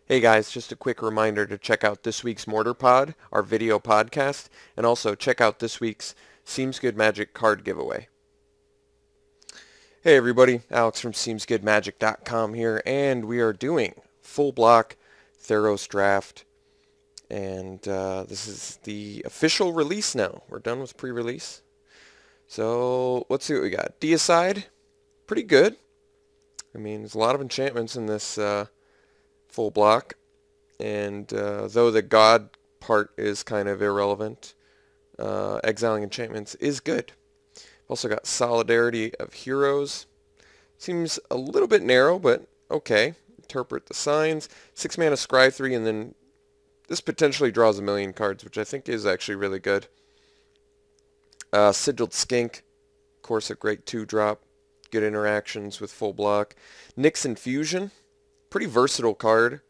Hey guys, just a quick reminder to check out this week's Mortar Pod, our video podcast, and also check out this week's SeemsGoodMagic card giveaway. Hey everybody, Alex from SeemsGoodMagic.com here, and we are doing full block Theros draft, and this is the official release now. We're done with pre-release. So let's see what we got. Deicide, pretty good. I mean, there's a lot of enchantments in this full block. And though the god part is kind of irrelevant, exiling enchantments is good. Also got Solidarity of Heroes. Seems a little bit narrow, but okay. Interpret the Signs. 6 mana Scry 3, and then this potentially draws a million cards, which I think is actually really good. Sigiled Skink. Of course, a great 2-drop. Good interactions with full block. Nyx Infusion. Pretty versatile card.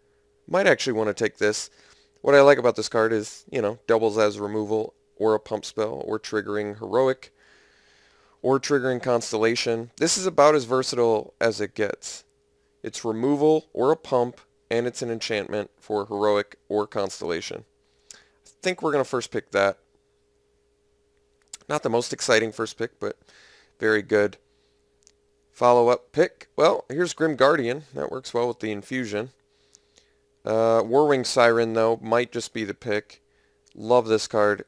Might actually want to take this. What I like about this card is, doubles as removal or a pump spell or triggering heroic or triggering constellation. This is about as versatile as it gets. It's removal or a pump, and it's an enchantment for heroic or constellation. I think we're going to first pick that. Not the most exciting first pick, but very good. Follow-up pick. Well, here's Grim Guardian. That works well with the infusion. Warwing Siren, though, might just be the pick. Love this card.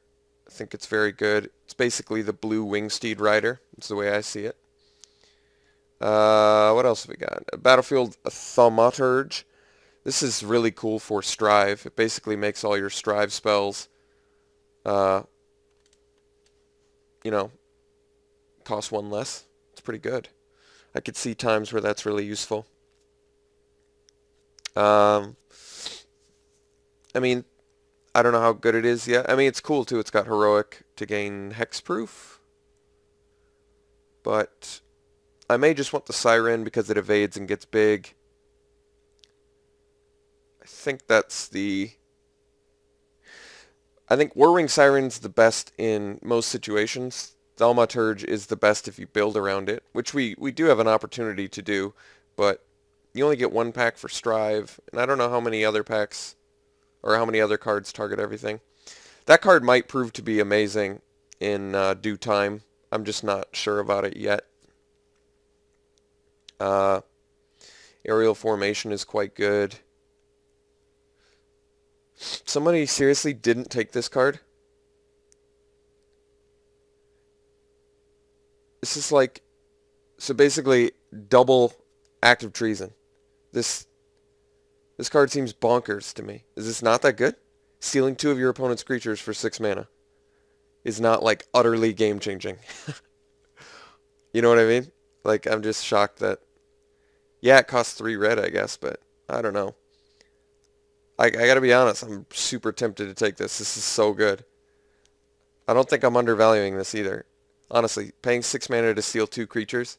I think it's very good. It's basically the blue Wingsteed Rider. That's the way I see it. What else have we got? Battlefield Thaumaturge. This is really cool for Strive. It basically makes all your Strive spells, cost 1 less. It's pretty good. I could see times where that's really useful. I mean, I don't know how good it is yet. I mean, it's cool too. It's got heroic to gain hexproof. But I may just want the Siren because it evades and gets big. I think Warwing Siren's the best in most situations. Thaumaturge is the best if you build around it, which we do have an opportunity to do, but you only get 1 pack for Strive, and I don't know how many other packs or how many other cards target everything. That card might prove to be amazing in due time. I'm just not sure about it yet. Aerial Formation is quite good. Somebody seriously didn't take this card? This is like, so basically double active treason. This card seems bonkers to me. Is this not that good? Stealing 2 of your opponent's creatures for 6 mana is not like utterly game-changing. You know what I mean? Like, I'm just shocked that, yeah, it costs 3 red, I guess, but I don't know. I gotta be honest, I'm super tempted to take this. This is so good. I don't think I'm undervaluing this either. Honestly, paying 6 mana to steal 2 creatures,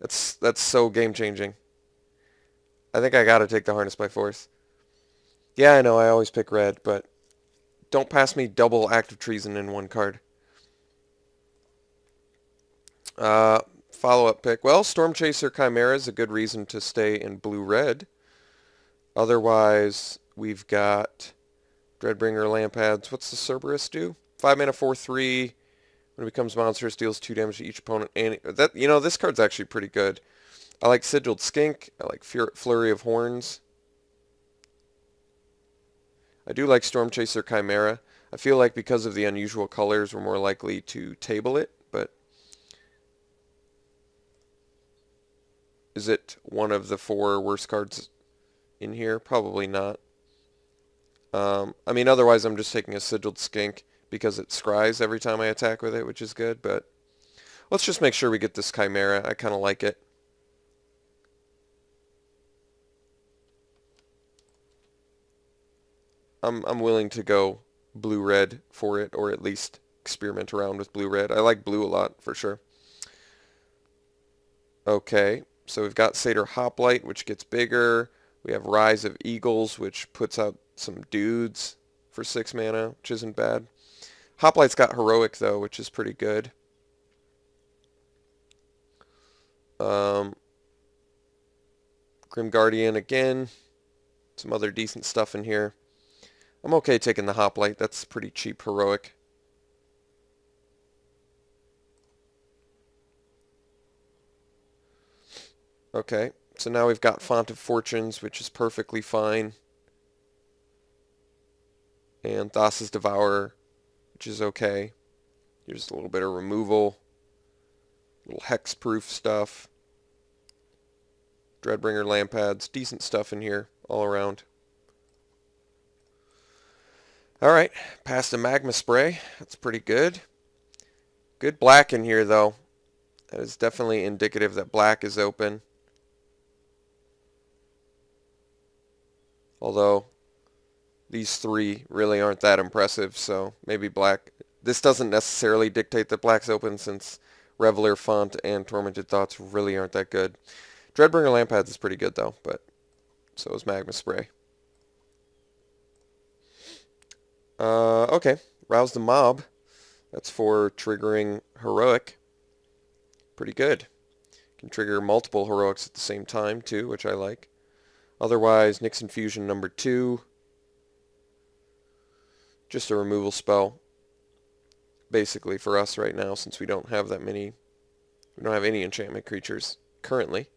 that's so game-changing. I think I gotta take the Harness by Force. Yeah, I know, I always pick red, but don't pass me double active treason in 1 card. Follow-up pick. Well, Stormchaser Chimera is a good reason to stay in blue-red. Otherwise, we've got Dreadbringer Lampads. What's the Cerberus do? 5 mana, 4/3. When it becomes monstrous, deals 2 damage to each opponent. And this card's actually pretty good. I like Sigiled Skink. I like Flurry of Horns. I do like Stormchaser Chimera. I feel like because of the unusual colors, we're more likely to table it, but is it one of the 4 worst cards in here? Probably not. I mean, otherwise I'm just taking a Sigiled Skink because it scries every time I attack with it, which is good, but let's just make sure we get this Chimera. I kind of like it. I'm willing to go blue-red for it, or at least experiment around with blue-red. I like blue a lot, for sure. Okay, so we've got Satyr Hoplite, which gets bigger. We have Rise of Eagles, which puts out some dudes for 6 mana, which isn't bad. Hoplite's got Heroic, though, which is pretty good. Grim Guardian again. some other decent stuff in here. I'm okay taking the Hoplite. That's pretty cheap heroic. Okay, so now we've got Font of Fortunes, which is perfectly fine. And Thassa's Devourer, which is okay. Here's a little bit of removal. Little hexproof stuff. Dreadbringer Lampads. Decent stuff in here all around. Alright, past a Magma Spray. That's pretty good. Good black in here, though. That is definitely indicative that black is open. Although, these three really aren't that impressive, so maybe black. This doesn't necessarily dictate that black's open, since Reveler, Font, and Tormented Thoughts really aren't that good. Dreadbringer Lampads is pretty good, though, but so is Magma Spray. Okay, Rouse the Mob. That's for triggering heroic. Pretty good. Can trigger multiple heroics at the same time, too, which I like. Otherwise, Nyx Infusion number 2. Just a removal spell, basically, for us right now, since we don't have that many. We don't have any enchantment creatures currently.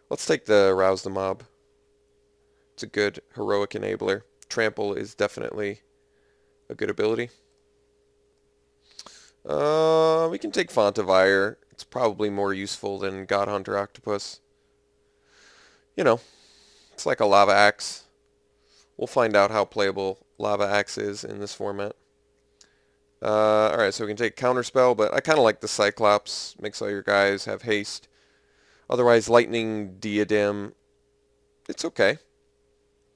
Let's take the Rouse the Mob. It's a good heroic enabler. Trample is definitely a good ability. We can take Font of Ire. It's probably more useful than God Hunter Octopus. You know, it's like a Lava Axe. We'll find out how playable Lava Axe is in this format. Alright, so we can take Counterspell, but I kind of like the Cyclops. Makes all your guys have haste. Otherwise, Lightning Diadem, it's okay.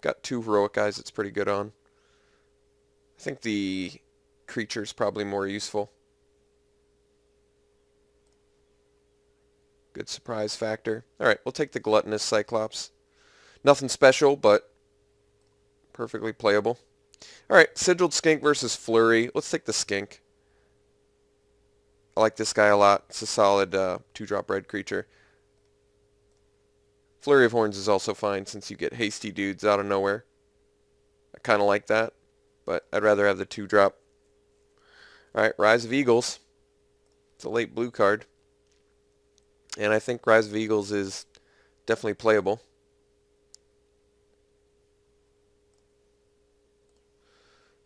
Got 2 heroic guys it's pretty good on. I think the creature's probably more useful. Good surprise factor. Alright, we'll take the Gluttonous Cyclops. Nothing special, but perfectly playable. Alright, Sigiled Skink versus Flurry. Let's take the Skink. I like this guy a lot. It's a solid 2-drop red creature. Flurry of Horns is also fine since you get hasty dudes out of nowhere. I kind of like that, but I'd rather have the 2-drop. Alright, Rise of Eagles. It's a late blue card. And I think Rise of Eagles is definitely playable.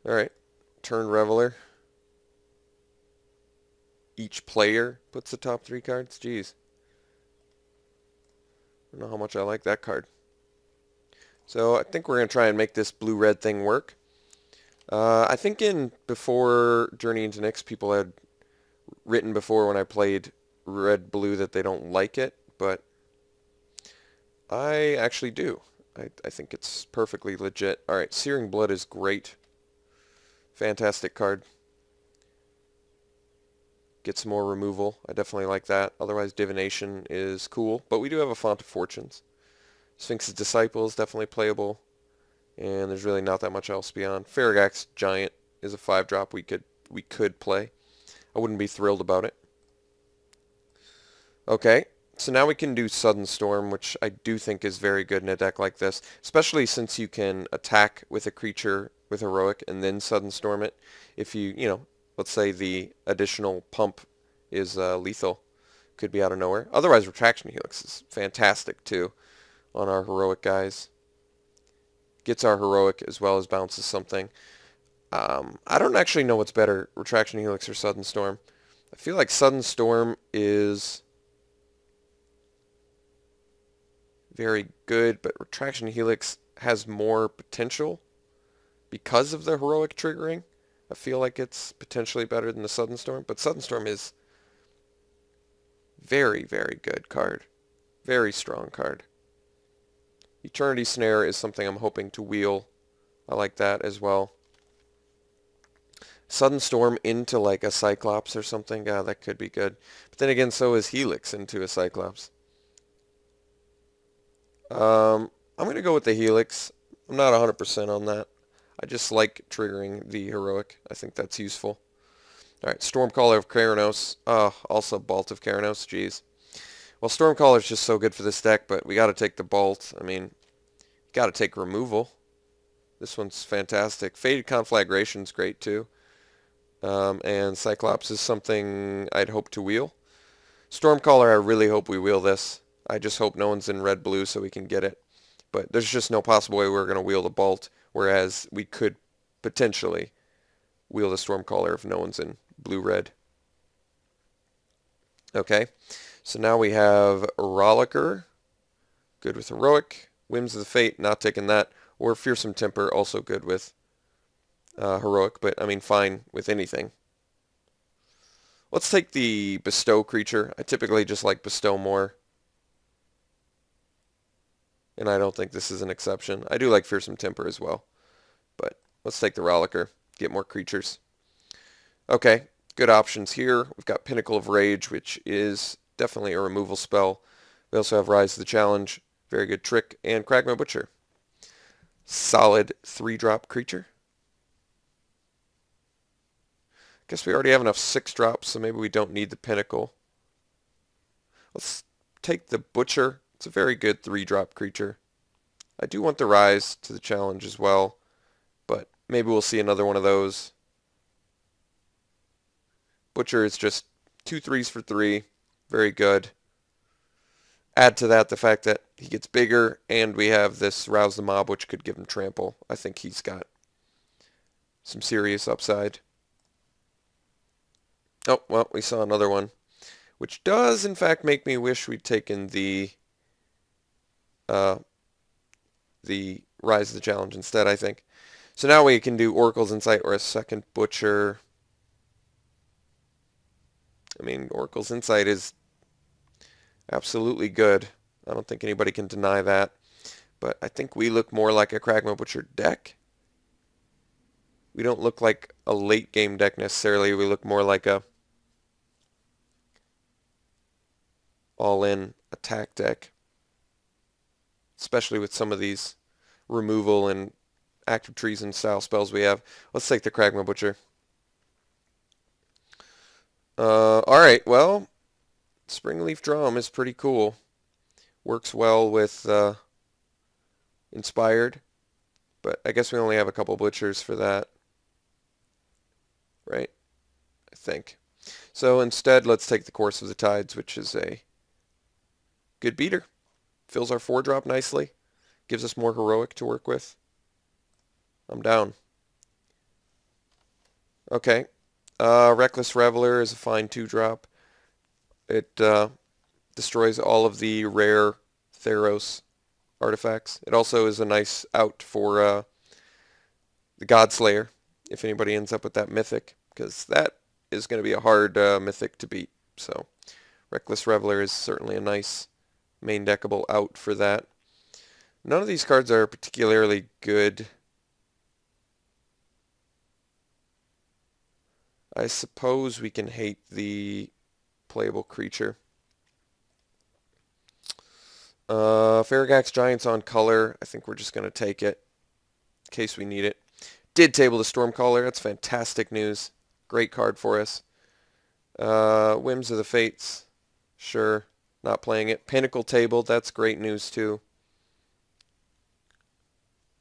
Alright, turn Reveler. Each player puts the top 3 cards. Jeez. I don't know how much I like that card. So I think we're going to try and make this blue-red thing work. I think before Journey into Nyx, people had written before when I played red-blue that they don't like it, but I actually do. I think it's perfectly legit. Alright, Searing Blood is great. Fantastic card. Gets more removal. I definitely like that. Otherwise, Divination is cool. But we do have a Font of Fortunes. Sphinx's Disciple is definitely playable. And there's really not that much else beyond. Farragax Giant is a 5-drop we could play. I wouldn't be thrilled about it. Okay, so now we can do Sudden Storm, which I do think is very good in a deck like this. Especially since you can attack with a creature with heroic and then Sudden Storm it. If you let's say the additional pump is lethal. Could be out of nowhere. Otherwise, Retraction Helix is fantastic, too, on our heroic guys. Gets our heroic as well as bounces something. I don't actually know what's better, Retraction Helix or Sudden Storm. I feel like Sudden Storm is very good, but Retraction Helix has more potential because of the heroic triggering. I feel like it's potentially better than the Sudden Storm, but Sudden Storm is very, very good card. Very strong card. Eternity Snare is something I'm hoping to wheel. I like that as well. Sudden Storm into like a Cyclops or something, yeah, that could be good. But then again, so is Helix into a Cyclops. I'm going to go with the Helix. I'm not 100% on that. I just like triggering the heroic. I think that's useful. Alright, Stormcaller of Keranos. Also Bolt of Keranos. Jeez. Well, Stormcaller is just so good for this deck, but we got to take the Bolt. I mean, you got to take removal. This one's fantastic. Faded Conflagration's great too. And Cyclops is something I'd hope to wheel. Stormcaller, I really hope we wheel this. I just hope no one's in red-blue so we can get it. But there's just no possible way we're going to wheel the Bolt, whereas we could potentially wheel the Stormcaller if no one's in blue-red. Okay, so now we have Rollicker, good with Heroic. Whims of the Fate, not taking that. Or Fearsome Temper, also good with Heroic, but I mean fine with anything. Let's take the Bestow creature. I typically just like Bestow more. And I don't think this is an exception. I do like Fearsome Temper as well. But let's take the Rollicker. Get more creatures. Okay, good options here. We've got Pinnacle of Rage, which is definitely a removal spell. We also have Rise to the Challenge. Very good trick. And Kragma Butcher. Solid 3-drop creature. Guess we already have enough 6-drops, so maybe we don't need the Pinnacle. Let's take the Butcher. It's a very good 3-drop creature. I do want the Rise to the Challenge as well, but maybe we'll see another one of those. Butcher is just 2 3s for 3. Very good. Add to that the fact that he gets bigger, and we have this Rouse the Mob, which could give him trample. I think he's got some serious upside. Oh, well, we saw another one, which does, in fact, make me wish we'd taken the Rise of the Challenge instead, I think. So now we can do Oracle's Insight or a second Butcher. I mean, Oracle's Insight is absolutely good. I don't think anybody can deny that. But I think we look more like a Kragma Butcher deck. We don't look like a late game deck necessarily. We look more like a all-in attack deck. Especially with some of these removal and active treason style spells we have. Let's take the Kragma Butcher. Alright, well, Springleaf Drum is pretty cool. Works well with Inspired, but I guess we only have a couple Butchers for that. Right? I think. So instead, let's take the Course of the Tides, which is a good beater. Fills our 4-drop nicely. Gives us more Heroic to work with. I'm down. Okay. Reckless Reveler is a fine 2-drop. It destroys all of the rare Theros artifacts. It also is a nice out for the Godslayer, if anybody ends up with that mythic, because that is going to be a hard mythic to beat. So Reckless Reveler is certainly a nice main deckable out for that. None of these cards are particularly good. I suppose we can hate the playable creature. Farragax Giants on color. I think we're just going to take it in case we need it. Did table the Stormcaller. That's fantastic news. Great card for us. Whims of the Fates. Sure. Not playing it. Pinnacle tabled. That's great news too.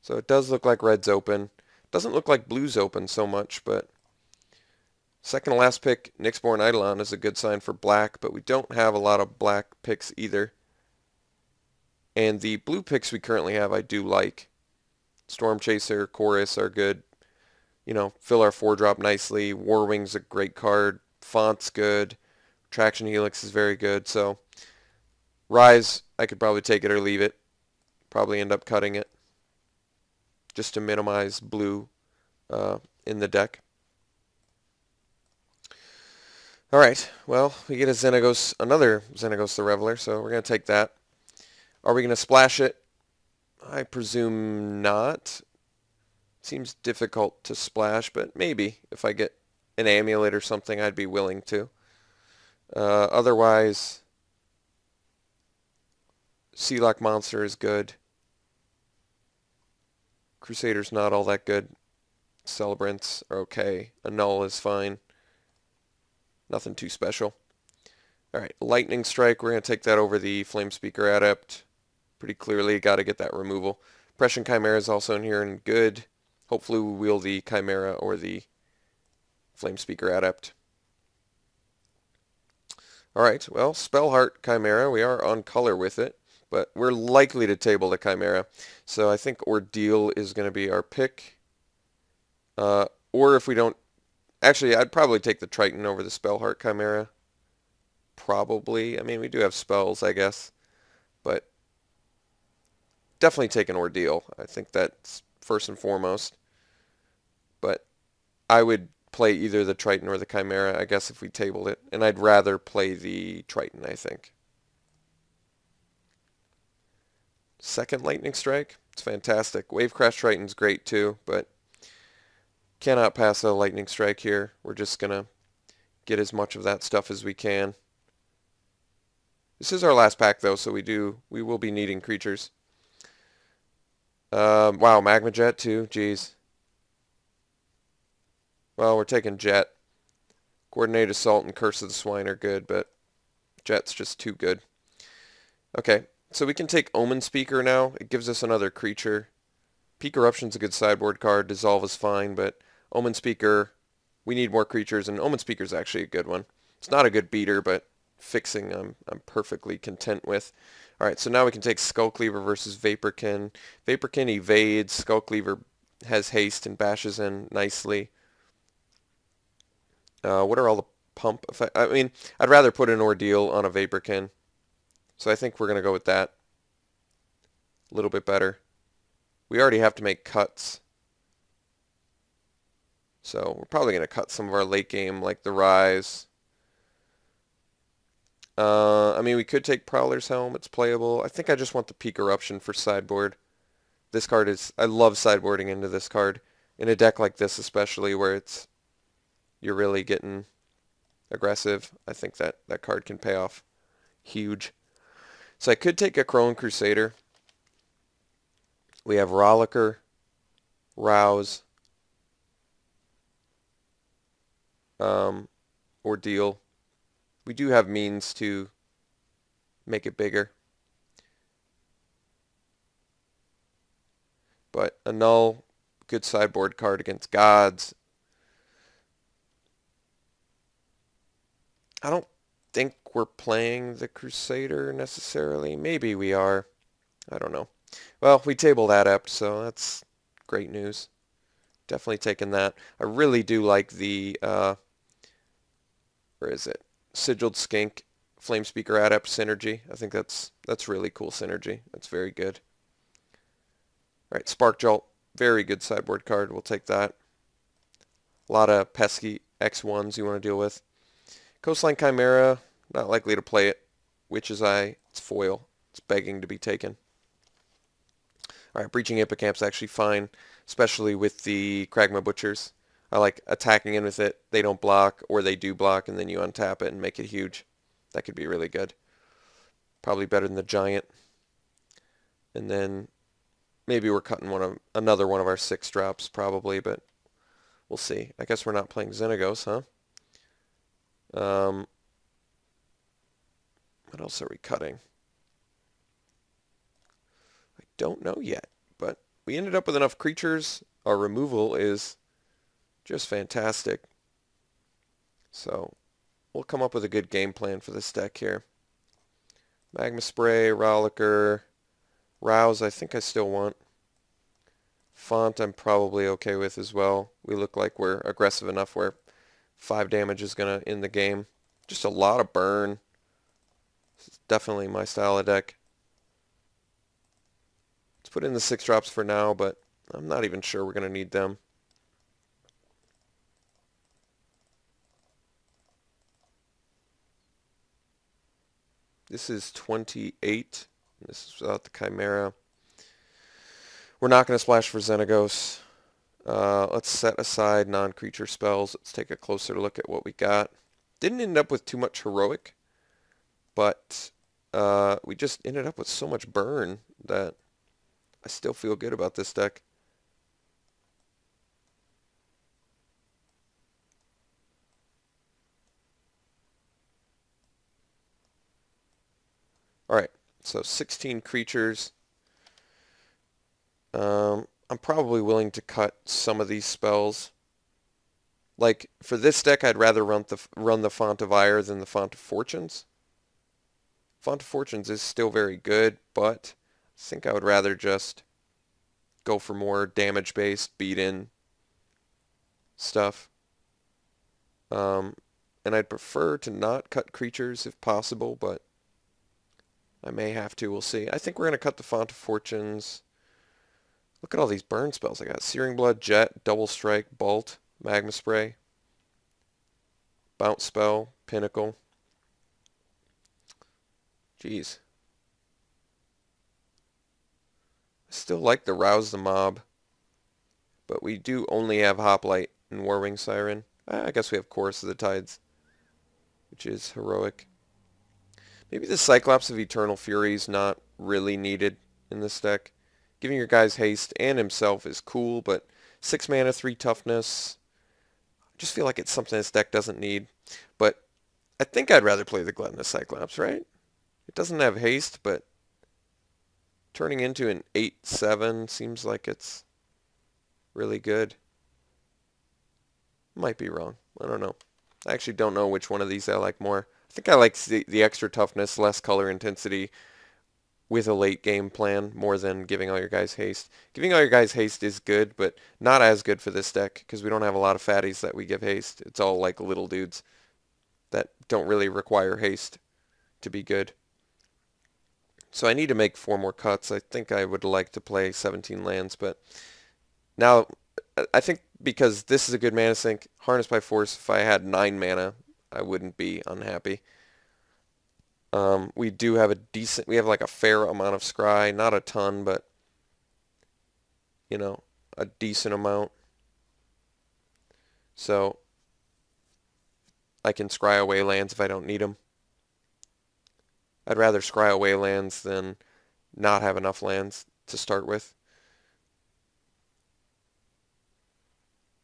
So it does look like red's open. Doesn't look like blue's open so much, but second to last pick, Nyxborn Eidolon, is a good sign for black, but we don't have a lot of black picks either. And the blue picks we currently have I do like. Storm Chaser, Chorus are good. You know, fill our 4-drop nicely. Warwing's a great card. Font's good. Traction Helix is very good. So Rise, I could probably take it or leave it. Probably end up cutting it just to minimize blue in the deck. Alright, well, we get a another Xenagos the Reveler, so we're going to take that. Are we going to splash it? I presume not. Seems difficult to splash, but maybe. If I get an amulet or something, I'd be willing to. Otherwise, Sealock Monster is good. Crusader's not all that good. Celebrants are okay. Annul is fine. Nothing too special. Alright, Lightning Strike. We're going to take that over the Flame Speaker Adept. Pretty clearly, got to get that removal. Prescient Chimera is also in here and good. Hopefully we wheel the Chimera or the Flame Speaker Adept. Alright, well, Spellheart Chimera, we are on color with it, but we're likely to table the Chimera. So I think Ordeal is going to be our pick. Or if we don't... Actually, I'd probably take the Triton over the Spellheart Chimera. Probably. I mean, we do have spells, I guess. But definitely take an Ordeal. I think that's first and foremost. But I would play either the Triton or the Chimera, I guess, if we tabled it. And I'd rather play the Triton, I think. Second Lightning Strike. It's fantastic. Wave Crash Triton's great too, but cannot pass a Lightning Strike here. We're just going to get as much of that stuff as we can. This is our last pack though, so we will be needing creatures. Wow, Magma Jet too. Jeez. Well, we're taking Jet. Coordinated Assault and Curse of the Swine are good, but Jet's just too good. Okay, so we can take Omen Speaker now. It gives us another creature. Peak Eruption's a good sideboard card. Dissolve is fine, but Omen Speaker, we need more creatures, and Omen Speaker's actually a good one. It's not a good beater, but fixing I'm perfectly content with. Alright, so now we can take Skullcleaver versus Vaporkin. Vaporkin evades, Skullcleaver has haste and bashes in nicely. What are all the pump effects? I mean, I'd rather put an Ordeal on a Vaporkin. So I think we're going to go with that. A little bit better. We already have to make cuts. So we're probably going to cut some of our late game, like the Rise. I mean, we could take Prowler's Helm. It's playable. I think I just want the Peak Eruption for sideboard. This card is... I love sideboarding into this card. In a deck like this especially, where you're really getting aggressive. I think that card can pay off huge. So I could take a Crone Crusader. We have Rollicker, Rouse, Ordeal. We do have means to make it bigger. But a Null, good sideboard card against Gods. I don't think we're playing the Crusader necessarily. Maybe we are. I don't know. Well, we tabled Adept, so that's great news. Definitely taking that. I really do like the, where is it? Sigiled Skink, Flame Speaker Adept synergy. I think that's really cool synergy. That's very good. Alright, Spark Jolt. Very good sideboard card. We'll take that. A lot of pesky X1s you want to deal with. Coastline Chimera, not likely to play it. Witch's Eye, it's foil. It's begging to be taken. Alright, Breaching Hippocamp's actually fine, especially with the Kragma Butchers. I like attacking in with it. They don't block, or they do block, and then you untap it and make it huge. That could be really good. Probably better than the Giant. And then maybe we're cutting another one of our 6 drops, probably, but we'll see. I guess we're not playing Xenagos, huh? What else are we cutting? I don't know yet, but we ended up with enough creatures. Our removal is just fantastic. So we'll come up with a good game plan for this deck here. Magma Spray, Rollicker, Rouse I think I still want. Font I'm probably okay with as well. We look like we're aggressive enough where 5 damage is going to end the game. Just a lot of burn. This is definitely my style of deck. Let's put in the 6 drops for now, but I'm not even sure we're going to need them. This is 28. This is without the Chimera. We're not going to splash for Xenagos. Let's set aside non-creature spells. Let's take a closer look at what we got. Didn't end up with too much heroic, but we just ended up with so much burn that I still feel good about this deck. Alright, so 16 creatures. I'm probably willing to cut some of these spells. Like, for this deck, I'd rather run the Font of Ire than the Font of Fortunes. Font of Fortunes is still very good, but I think I would rather just go for more damage-based, beat-in stuff. And I'd prefer to not cut creatures if possible, but I may have to. We'll see. I think we're going to cut the Font of Fortunes. Look at all these burn spells I got. Searing Blood, Jet, Double Strike, Bolt, Magma Spray, Bounce Spell, Pinnacle. Jeez. I still like the Rouse the Mob, but we do only have Hoplite and Warwing Siren. I guess we have Chorus of the Tides, which is heroic. Maybe the Cyclops of Eternal Fury is not really needed in this deck. Giving your guys haste and himself is cool, but 6 mana, 3 toughness. I just feel like it's something this deck doesn't need. But I think I'd rather play the Gluttonous Cyclops, right? It doesn't have haste, but turning into an 8/7 seems like it's really good. Might be wrong. I don't know. I actually don't know which one of these I like more. I think I like the extra toughness, less color intensity with a late game plan more than giving all your guys haste. Giving all your guys haste is good, but not as good for this deck because we don't have a lot of fatties that we give haste. It's all like little dudes that don't really require haste to be good. So I need to make 4 more cuts. I think I would like to play 17 lands, but now I think because this is a good mana sink, Harness by Force, if I had 9 mana, I wouldn't be unhappy. We do have we have like a fair amount of scry, not a ton, but, you know, a decent amount. So I can scry away lands if I don't need them. I'd rather scry away lands than not have enough lands to start with.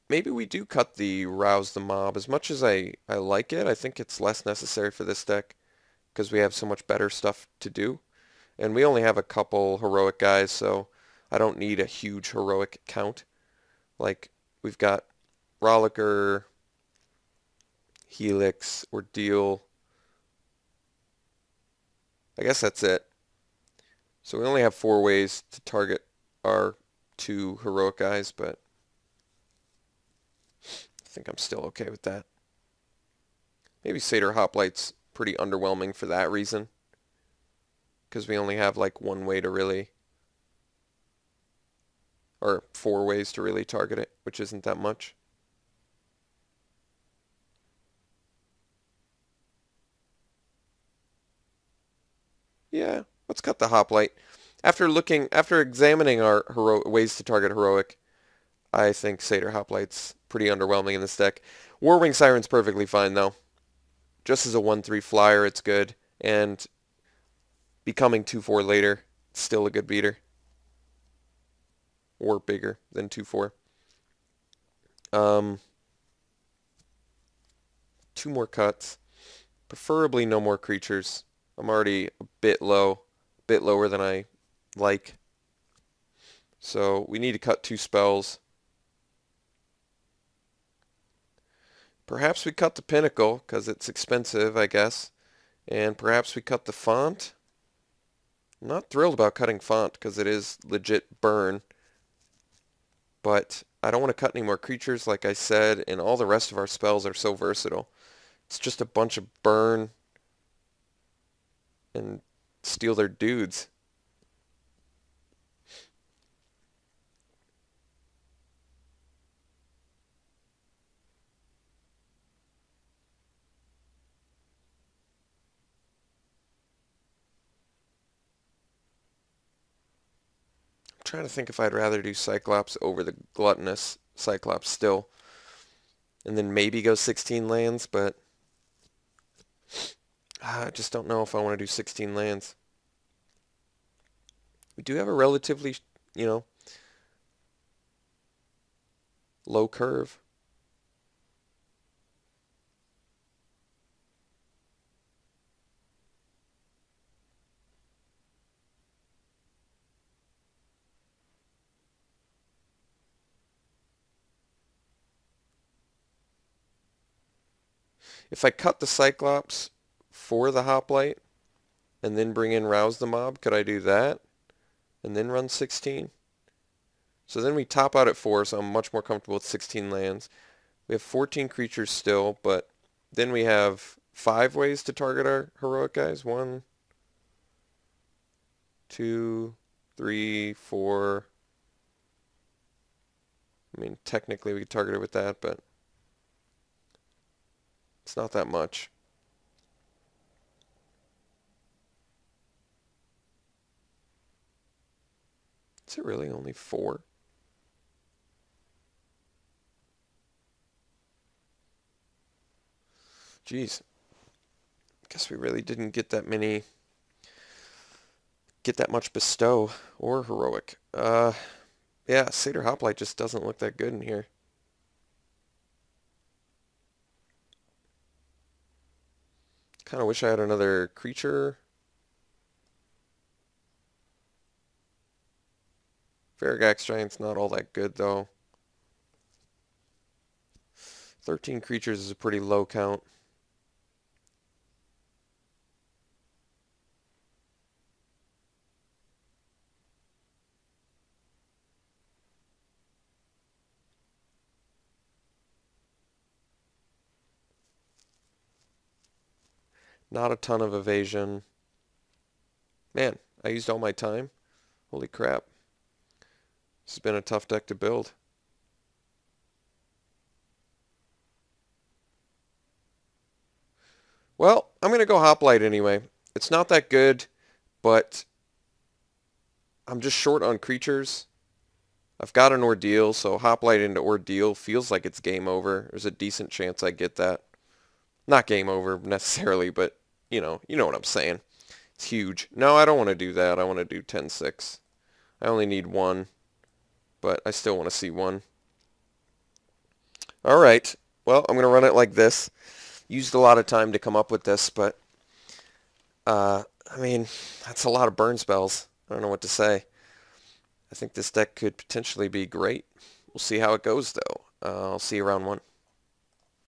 Maybe we do cut the Rouse the Mob. As much as I like it, I think it's less necessary for this deck because we have so much better stuff to do. And we only have a couple heroic guys, so I don't need a huge heroic count. Like, we've got Rollicker, Helix, Ordeal. I guess that's it. So we only have 4 ways to target our 2 heroic guys, but I think I'm still okay with that. Maybe Satyr Hoplite's pretty underwhelming for that reason, because we only have like 1 way to really, or 4 ways to really target it, which isn't that much. Yeah, let's cut the Hoplite. After examining our ways to target heroic, I think Satyr Hoplite's pretty underwhelming in this deck. Warwing Siren's perfectly fine though. Just as a 1/3 flyer, it's good, and becoming 2/4 later, it's still a good beater. Or bigger than 2/4. 2 more cuts. Preferably no more creatures. I'm already a bit lower than I like. So we need to cut 2 spells. Perhaps we cut the Pinnacle, because it's expensive, I guess. And perhaps we cut the Font. I'm not thrilled about cutting Font, because it is legit burn. But I don't want to cut any more creatures, like I said, and all the rest of our spells are so versatile. It's just a bunch of burn and steal their dudes. I'm trying to think if I'd rather do Cyclops over the Gluttonous Cyclops still, and then maybe go 16 lands, but I just don't know if I want to do 16 lands. We do have a relatively, you know, low curve. If I cut the Cyclops for the Hoplite and then bring in Rouse the Mob, could I do that? And then run 16? So then we top out at 4, so I'm much more comfortable with 16 lands. We have 14 creatures still, but then we have 5 ways to target our heroic guys. 1, 2, 3, 4. I mean, technically we could target it with that, but it's not that much. Is it really only 4? Jeez. Guess we really didn't get that much bestow or heroic. Yeah, Satyr Hoplite just doesn't look that good in here. Kind of wish I had another creature. Varagax Giant's not all that good, though. 13 creatures is a pretty low count. Not a ton of evasion. Man, I used all my time. Holy crap. This has been a tough deck to build. Well, I'm going to go Hoplite anyway. It's not that good, but I'm just short on creatures. I've got an Ordeal, so Hoplite into Ordeal feels like it's game over. There's a decent chance I get that. Not game over necessarily, but you know what I'm saying. It's huge. No, I don't want to do that. I want to do 10-6. I only need 1, but I still want to see 1. All right. Well, I'm going to run it like this. Used a lot of time to come up with this, but I mean, that's a lot of burn spells. I don't know what to say. I think this deck could potentially be great. We'll see how it goes, though. I'll see you round 1.